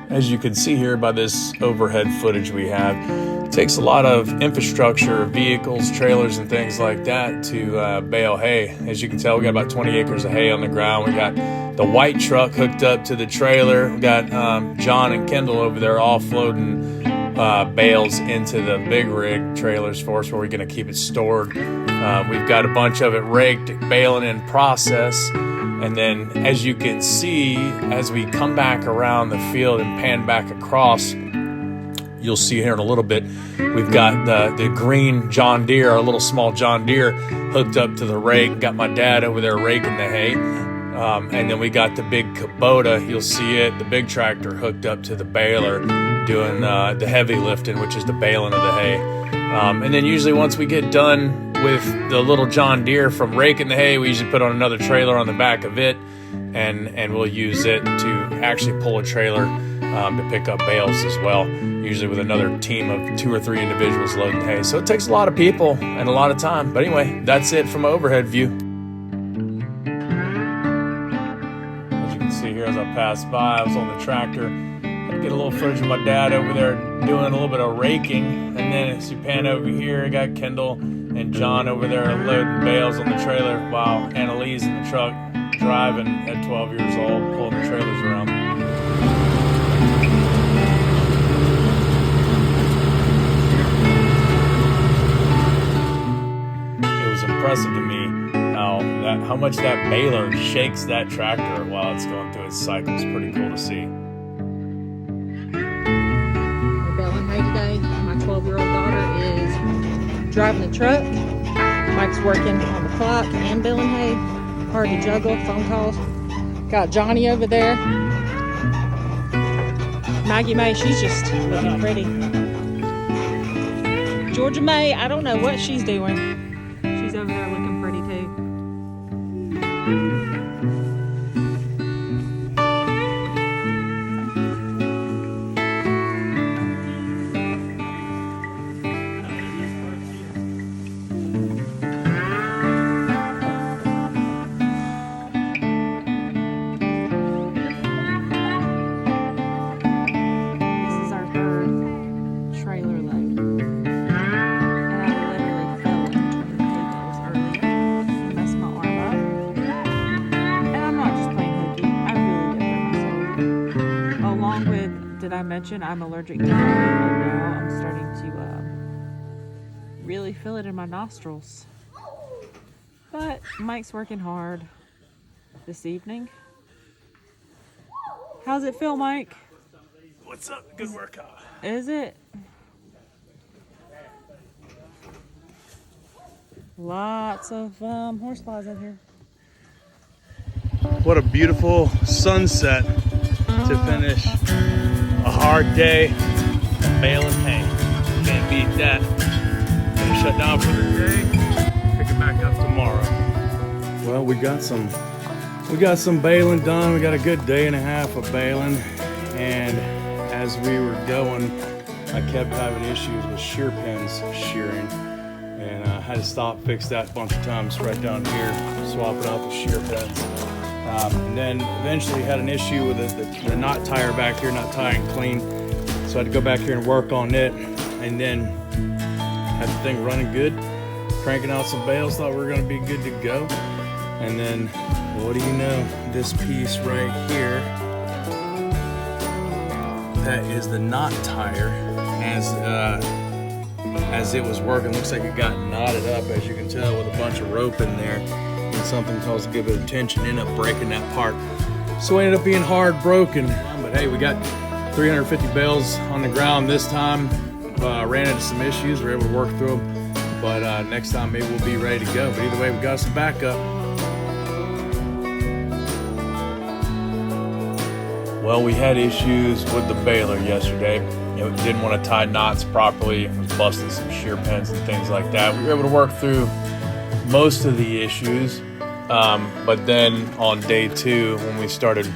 As you can see here by this overhead footage we have, it takes a lot of infrastructure, vehicles, trailers, and things like that to bale hay. As you can tell, we got about 20 acres of hay on the ground. We got the white truck hooked up to the trailer. We got John and Kendall over there offloading bales into the big rig trailers for us, where we're going to keep it stored. We've got a bunch of it rigged, baling in process. And then, as you can see, as we come back around the field and pan back across, you'll see here in a little bit, we've got the green John Deere, our little small John Deere, hooked up to the rake. Got my dad over there raking the hay. And then we got the big Kubota, you'll see it, the big tractor hooked up to the baler, doing the heavy lifting, which is the baling of the hay. And then usually once we get done with the little John Deere from raking the hay, we usually put on another trailer on the back of it, and we'll use it to actually pull a trailer to pick up bales as well, usually with another team of 2 or 3 individuals loading hay. So it takes a lot of people and a lot of time. But anyway, that's it from overhead view. As you can see here, as I passed by, I was on the tractor. I get a little footage of my dad over there doing a little bit of raking, and then as you pan over here, I got Kendall and John over there loading bales on the trailer, while Annalise in the truck driving at 12 years old, pulling the trailers around. It was impressive to me how much that baler shakes that tractor while it's going through its cycle. It's pretty cool to see. Today, my 12-year-old daughter is driving the truck. Mike's working on the clock and baling hay. Hard to juggle, phone calls. Got Johnny over there. Maggie May, she's just looking pretty. Georgia May, I don't know what she's doing. She's over there looking pretty too. Did I mention I'm allergic to hay, and now I'm starting to really feel it in my nostrils. But Mike's working hard this evening. How's it feel, Mike? What's up? Good workout. Is it? Lots of horseflies in here. What a beautiful sunset to finish a hard day baling hay. Can't beat that. Gonna shut down for the day. Pick it back up tomorrow. Well, we got some baling done. We got a good day and a half of baling, and as we were going, I kept having issues with shear pins shearing, and I had to stop, fix that a bunch of times right down here, swapping out the shear pins. And then eventually had an issue with the knot tire back here, not tying clean. So I had to go back here and work on it, and then had the thing running good, cranking out some bales, thought we were gonna be good to go. And then, what do you know, this piece right here, that is the knot tire. As it was working, looks like it got knotted up, as you can tell, with a bunch of rope in there. And something caused a good bit of tension, ended up breaking that part. So it ended up being hard broken. But hey, we got 350 bales on the ground this time. Ran into some issues, we were able to work through them. But next time maybe we'll be ready to go. But either way, we got some backup. Well, we had issues with the baler yesterday. It didn't want to tie knots properly. It was busting some shear pins and things like that. We were able to work through most of the issues. But then on day 2, when we started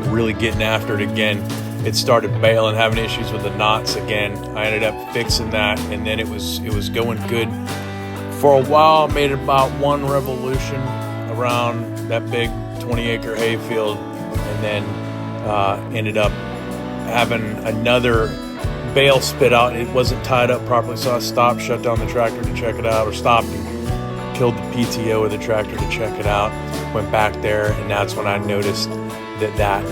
really getting after it again, it started bailing, having issues with the knots again. I ended up fixing that, and then it was going good for a while. Made about 1 revolution around that big 20-acre hayfield, and then ended up having another bale spit out. It wasn't tied up properly, so I stopped, shut down the tractor to check it out, or stopped and killed the PTO of the tractor to check it out. Went back there, and that's when I noticed that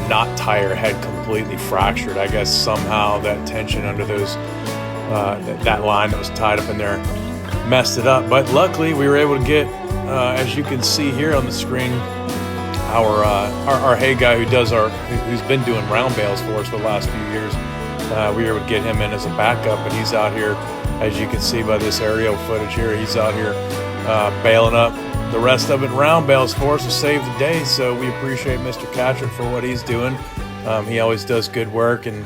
knot tire had completely fractured. I guess somehow that tension under those that line that was tied up in there messed it up. But luckily, we were able to get, as you can see here on the screen, our hay guy who's been doing round bales for us for the last few years. We were able to get him in as a backup, and he's out here, as you can see by this aerial footage here, he's out here baling up the rest of it round bales for us to save the day. So we appreciate Mr. Catrick for what he's doing. He always does good work, and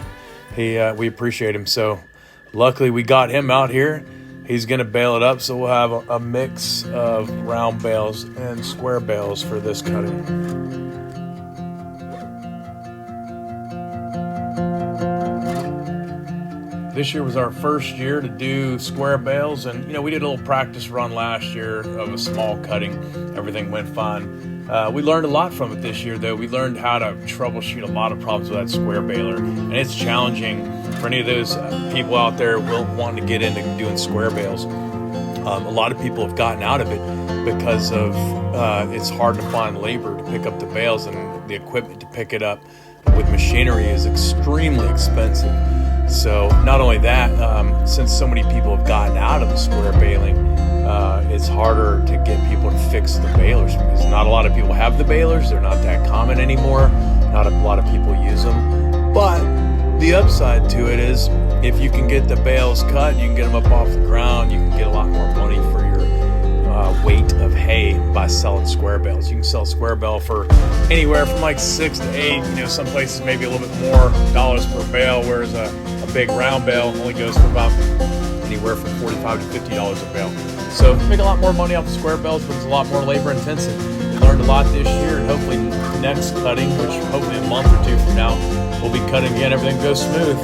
we appreciate him. So luckily we got him out here. He's going to bale it up, so we'll have a mix of round bales and square bales for this cutting. This year was our first year to do square bales, and we did a little practice run last year of a small cutting. Everything went fine. We learned a lot from it this year, though. We learned how to troubleshoot a lot of problems with that square baler, and it's challenging for any of those people out there wanting to get into doing square bales. A lot of people have gotten out of it because of it's hard to find labor to pick up the bales, and the equipment to pick it up with machinery is extremely expensive. So not only that, since so many people have gotten out of the square baling, it's harder to get people to fix the balers because not a lot of people have the balers. They're not that common anymore. Not a lot of people use them. But the upside to it is if you can get the bales cut, you can get them up off the ground, you can get a lot more money for your weight of hay by selling square bales. You can sell square bale for anywhere from like 6 to 8, some places maybe a little bit more dollars per bale, whereas a big round bale only goes for about anywhere from $45 to $50 a bale. So you make a lot more money off of square bales, but it's a lot more labor intensive. We learned a lot this year, and hopefully next cutting, which hopefully a month or two from now, we'll be cutting again, everything goes smooth.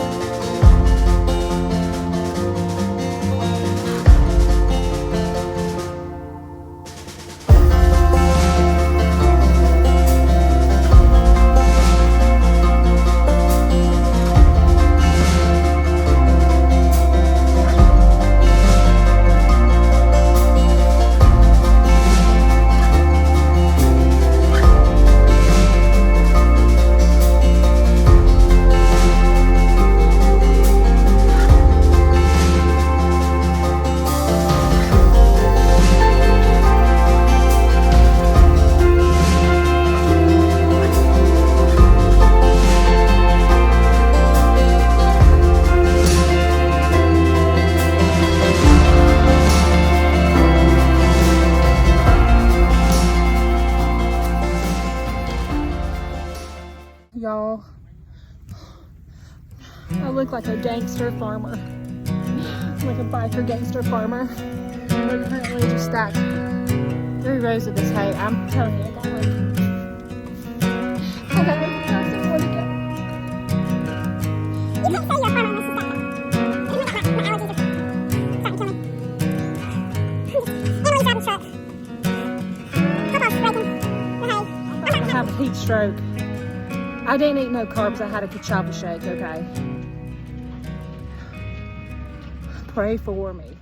Y'all, I look like a gangster farmer, like a biker gangster farmer. We're currently just stacked 3 rows of this hay. I'm telling you, I got more to go. You can't say you're a farmer unless you stack it. My allergies are starting to kill me. Emily's driving truck. Papa's breaking the hay. I have a heat stroke. I didn't eat no carbs. I had a kachapa shake, okay? Pray for me.